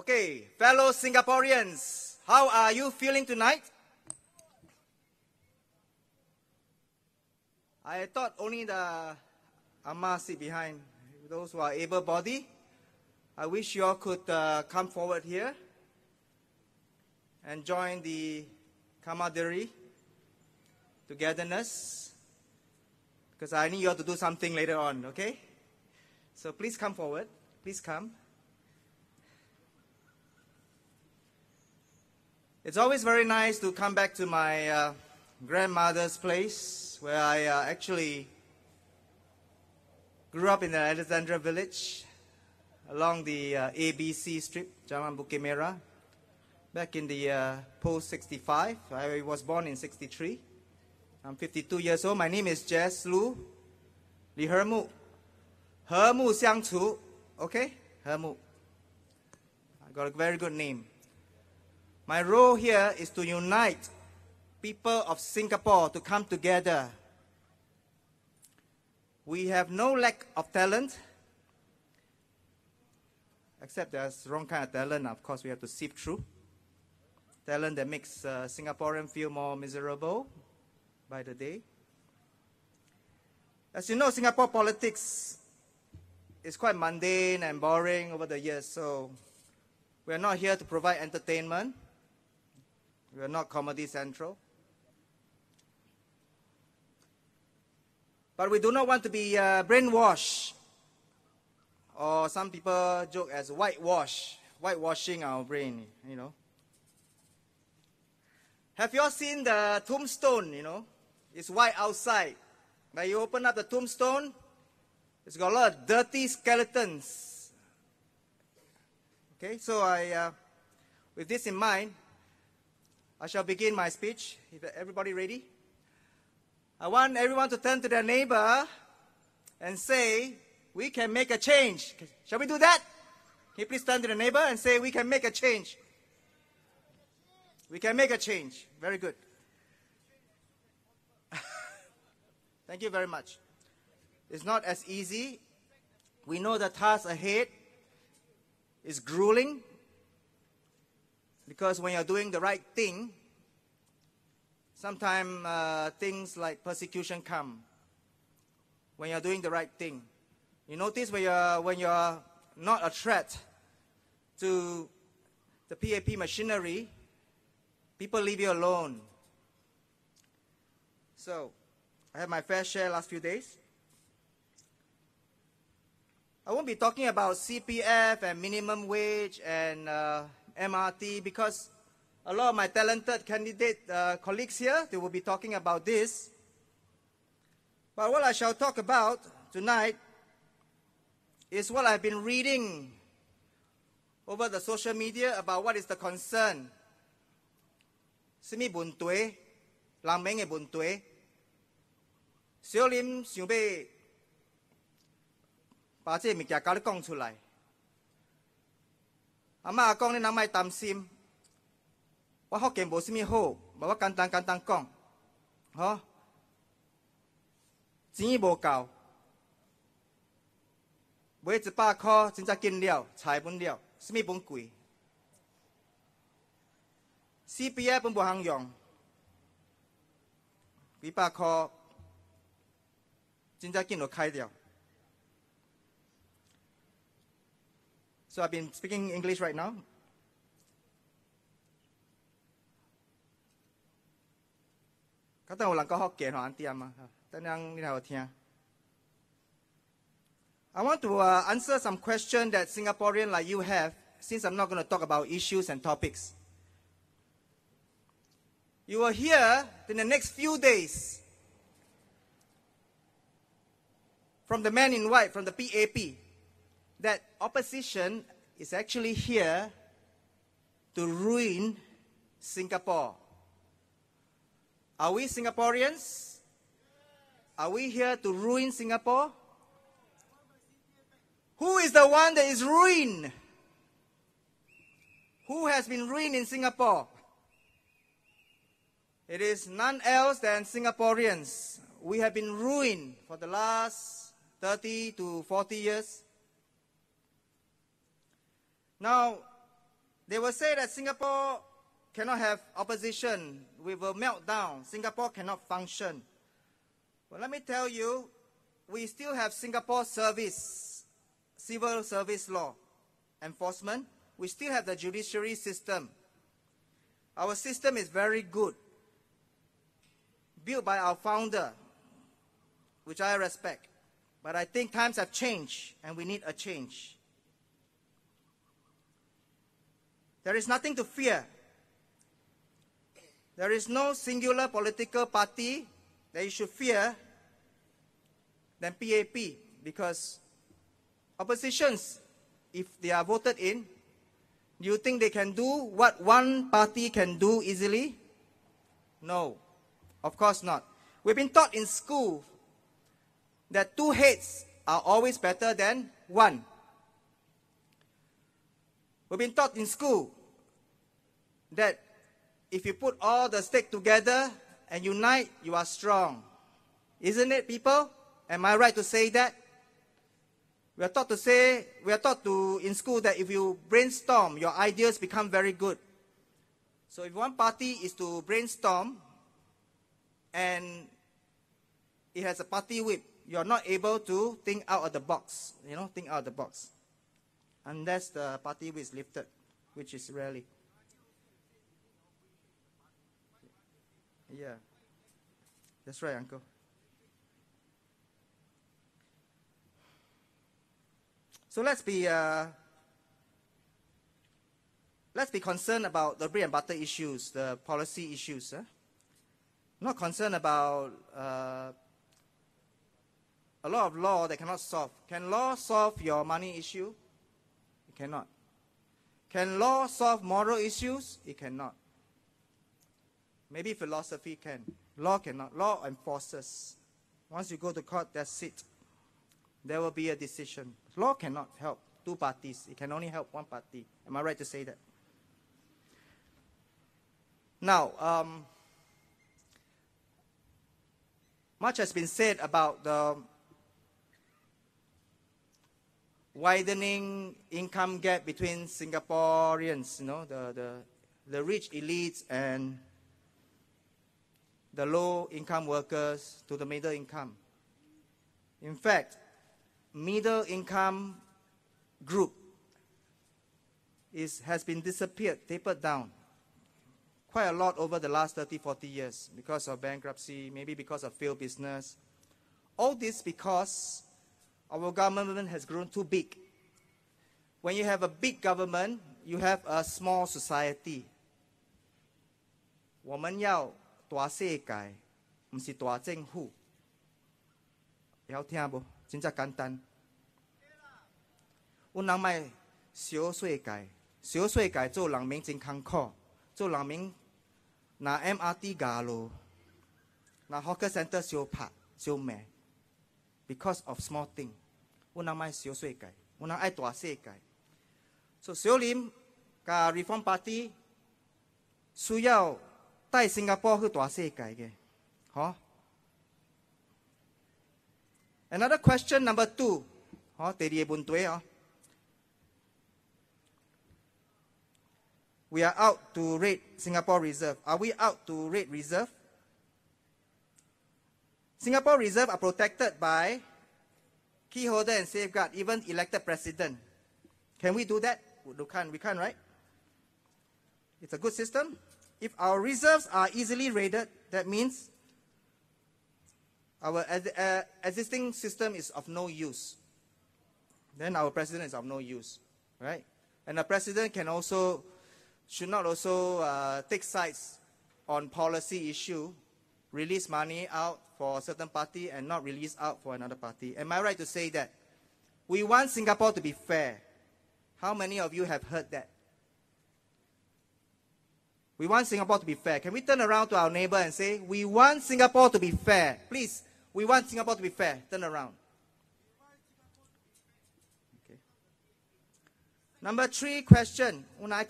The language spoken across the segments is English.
Okay, fellow Singaporeans, how are you feeling tonight? I thought only the Amma sit behind. Those who are able-bodied, I wish you all could come forward here and join the camaraderie, togetherness, because I need you all to do something later on, okay? So please come forward. Please come. It's always very nice to come back to my grandmother's place, where I actually grew up in the Alexandra village along the ABC strip, Jalan Bukit Merah, back in the post-65. I was born in 63. I'm 52 years old. My name is Jess Lu, Li Hermu. Hermu Xiang Chu, okay? Hermu. I got a very good name. My role here is to unite people of Singapore to come together. We have no lack of talent, except there's wrong kind of talent. Of course, we have to sift through. Talent that makes Singaporeans feel more miserable by the day. As you know, Singapore politics is quite mundane and boring over the years, so we're not here to provide entertainment. We are not Comedy Central. But we do not want to be brainwashed, or some people joke as whitewashing our brain, you know. Have you all seen the tombstone, you know? It's white outside. But you open up the tombstone, it's got a lot of dirty skeletons. Okay, so with this in mind, I shall begin my speech. Is everybody ready? I want everyone to turn to their neighbor and say, we can make a change. Shall we do that? Can you please turn to the neighbor and say, we can make a change? We can make a change. Very good. Thank you very much. It's not as easy. We know the task ahead is grueling, because when you're doing the right thing, sometimes things like persecution come. When you're doing the right thing, you notice when you're not a threat to the PAP machinery, people leave you alone. So, I have my fair share last few days. I won't be talking about CPF and minimum wage and MRT, because a lot of my talented candidate colleagues here, they will be talking about this. But what I shall talk about tonight is what I've been reading over the social media about what is the concern. Simi buntue, lameng e buntue.小林想要把这物件甲你讲出来。阿媽阿公，你若莫擔心，我福建無啥物好，我簡單講，吼，錢無夠，買100塊真正緊了，菜本了，啥物本貴 ，CPF 本無通用，幾百塊真正緊就開掉。So I've been speaking English right now. I want to answer some questions that Singaporeans like you have, since I'm not going to talk about issues and topics. You will hear in the next few days from the man in white, from the PAP, that opposition is actually here to ruin Singapore. Are we Singaporeans? Are we here to ruin Singapore? Who is the one that is ruined? Who has been ruined in Singapore? It is none else than Singaporeans. We have been ruined for the last 30 to 40 years. Now, They will say that Singapore cannot have opposition. We will melt down. Singapore cannot function. Well, let me tell you, we still have Singapore service, civil service law enforcement. We still have the judiciary system. Our system is very good, built by our founder, which I respect. But I think times have changed, and we need a change. There is nothing to fear. There is no singular political party that you should fear than PAP, because oppositions, if they are voted in, do you think they can do what one party can do easily? No, of course not. We've been taught in school that two heads are always better than one. We've been taught in school that if you put all the stakes together and unite, you are strong. Isn't it, people? Am I right to say that? We are taught in school that if you brainstorm, your ideas become very good. So if one party is to brainstorm and it has a party whip, you're not able to think out of the box, think out of the box. Unless the party whip is lifted, which is rarely. Yeah, that's right, Uncle. So let's be concerned about the bread and butter issues, the policy issues. Not concerned about a lot of law that cannot solve. Can law solve your money issue? It cannot. Can law solve moral issues? It cannot. Maybe philosophy can. Law cannot. Law enforces. Once you go to court, that's it. There will be a decision. Law cannot help two parties. It can only help one party. Am I right to say that? Now, much has been said about the widening income gap between Singaporeans, the rich elites and the low-income workers to the middle income. In fact, middle-income group has been tapered down quite a lot over the last 30, 40 years because of bankruptcy, maybe because of failed business. All this because our government has grown too big. When you have a big government, you have a small society. 我们要大世界，不是大政府。有聽不？真正簡單。我人賣小世界，小世界做人民真艱苦，做人民拿 MRT 架路，拿 hawker center 小拍小賣 ，because of small thing。我人賣小世界，我人愛大世界。所以小林加 Reform Party 需要帶新加坡去大世界嘅，嗬。Another question, number 2. 第二個問題。We are out to raid Singapore Reserve. Are we out to raid Reserve? Singapore Reserve are protected by key holder and safeguard, even elected president. Can we do that? We can't, right? It's a good system. If our reserves are easily raided, that means our existing system is of no use. Then our president is of no use, right? And the president should not also take sides on policy issue, release money out for a certain party and not release out for another party. Am I right to say that? We want Singapore to be fair. How many of you have heard that? We want Singapore to be fair. Can we turn around to our neighbor and say, we want Singapore to be fair? Please, we want Singapore to be fair. Turn around. Okay. Number 3 question. Number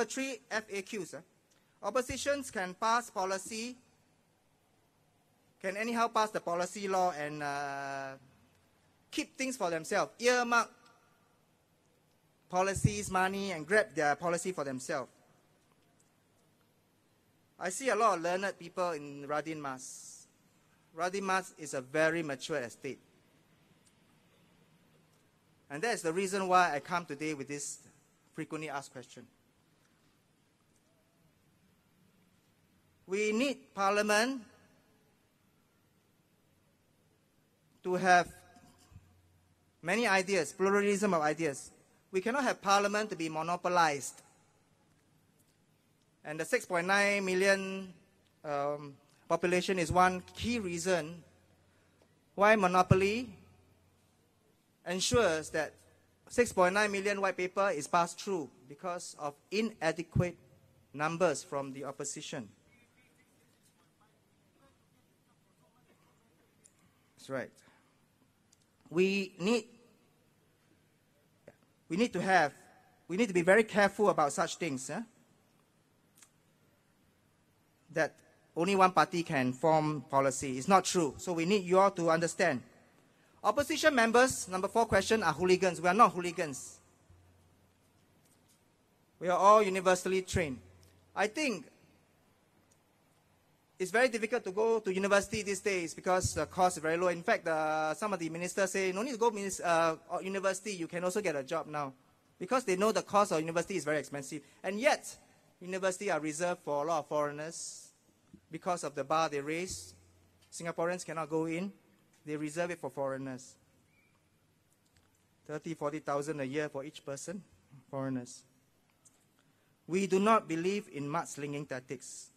3 FAQs. Oppositions can pass policy, can anyhow pass the policy law and keep things for themselves. Earmark policies, money, and grab their policy for themselves. I see a lot of learned people in Radin Mas. Radin Mas is a very mature estate. And that is the reason why I come today with this frequently asked question. We need Parliament to have many ideas, pluralism of ideas. We cannot have Parliament to be monopolized. And the 6.9 million population is one key reason why monopoly ensures that 6.9 million white paper is passed through because of inadequate numbers from the opposition. That's right. We need to be very careful about such things. That only one party can form policy. It's not true. So we need you all to understand. Opposition members, number 4 question, are hooligans. We are not hooligans. We are all universally trained. I think it's very difficult to go to university these days because the cost is very low. In fact, some of the ministers say, no need to go university, you can also get a job now. Because they know the cost of university is very expensive. And yet, universities are reserved for a lot of foreigners because of the bar they raise. Singaporeans cannot go in. They reserve it for foreigners. 30,000, 40,000 a year for each person, foreigners. We do not believe in mudslinging tactics.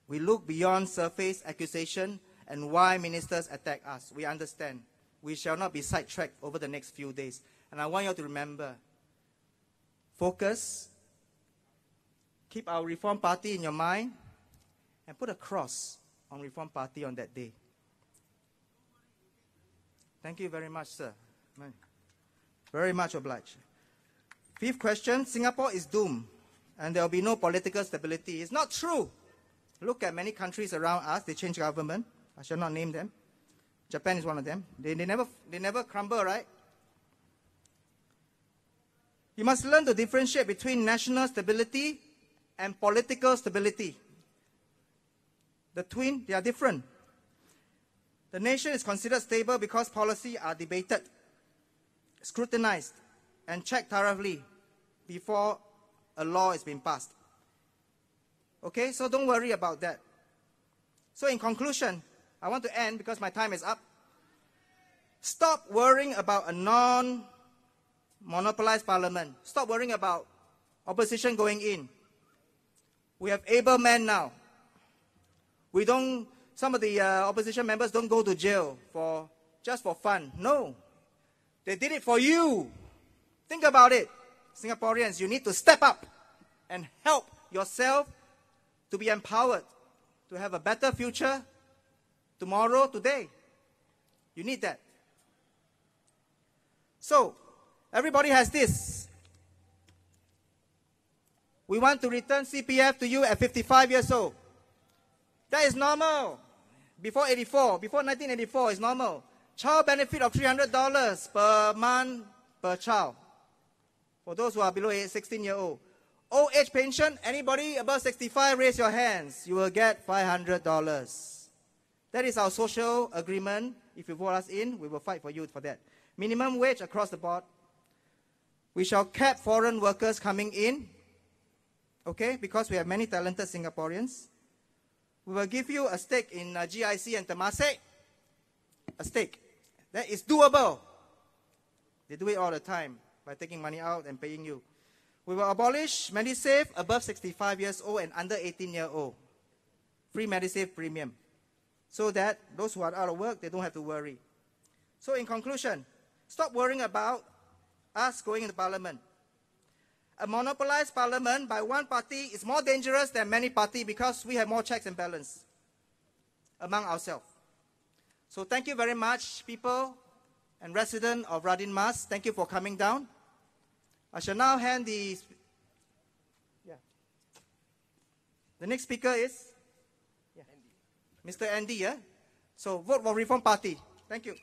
We look beyond surface accusation and why ministers attack us. We understand. We shall not be sidetracked over the next few days. And I want you all to remember, focus, keep our Reform Party in your mind, and put a cross on Reform Party on that day. Thank you very much, sir. Very much obliged. 5th question, Singapore is doomed and there will be no political stability. It's not true. Look at many countries around us, they change government. I shall not name them. Japan is one of them. They never crumble, right? You must learn to differentiate between national stability and political stability. The twin, they are different. The nation is considered stable because policies are debated, scrutinized, and checked thoroughly before a law is being passed. Okay, so don't worry about that. So in conclusion, I want to end because my time is up. Stop worrying about a non-monopolized parliament. Stop worrying about opposition going in. We have able men now. Some of the opposition members don't go to jail just for fun. No. They did it for you. Think about it. Singaporeans, you need to step up and help yourself to be empowered, to have a better future tomorrow, today. You need that. So, everybody has this. We want to return CPF to you at 55 years old. That is normal. Before 1984 is normal. Child benefit of $300 per month per child. For those who are below 16-year-old. Old age pension, anybody above 65, raise your hands. You will get $500. That is our social agreement. If you vote us in, we will fight for you for that. Minimum wage across the board. We shall cap foreign workers coming in. Okay, because we have many talented Singaporeans. We will give you a stake in GIC and Temasek. A stake. That is doable. They do it all the time by taking money out and paying you. We will abolish MediSave above 65 years old and under 18-year-old. Free MediSave premium. So that those who are out of work, they don't have to worry. So in conclusion, stop worrying about us going into parliament. A monopolized parliament by one party is more dangerous than many parties because we have more checks and balance among ourselves. So thank you very much, people and residents of Radin Mas. Thank you for coming down. I shall now hand the next speaker is Mr. Andy. So vote for Reform Party. Thank you.